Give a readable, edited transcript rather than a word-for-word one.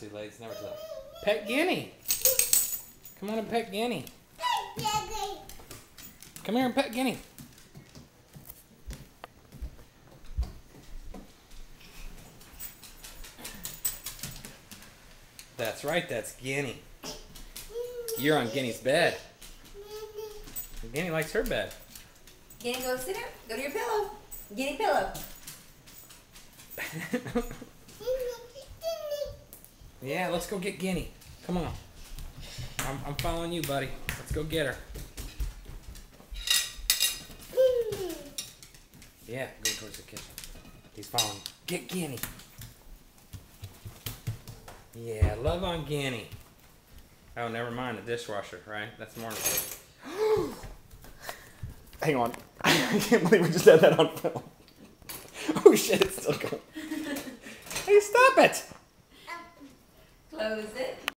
too late. It's never too late. Pet Guinea. Come on and pet Guinea. Come here and pet Guinea. That's right, that's Guinea. You're on Guinea's bed. Guinea likes her bed. Guinea, go sit down. Go to your pillow. Guinea pillow. Yeah, let's go get Guinea. Come on. I'm following you, buddy. Let's go get her. Yeah, go towards the kitchen. He's following. Get Guinea. Yeah, love on Guinea. Oh, never mind the dishwasher, right? That's more. Hang on. I can't believe we just had that on film. Oh shit, it's still going. Hey, stop it! Close it.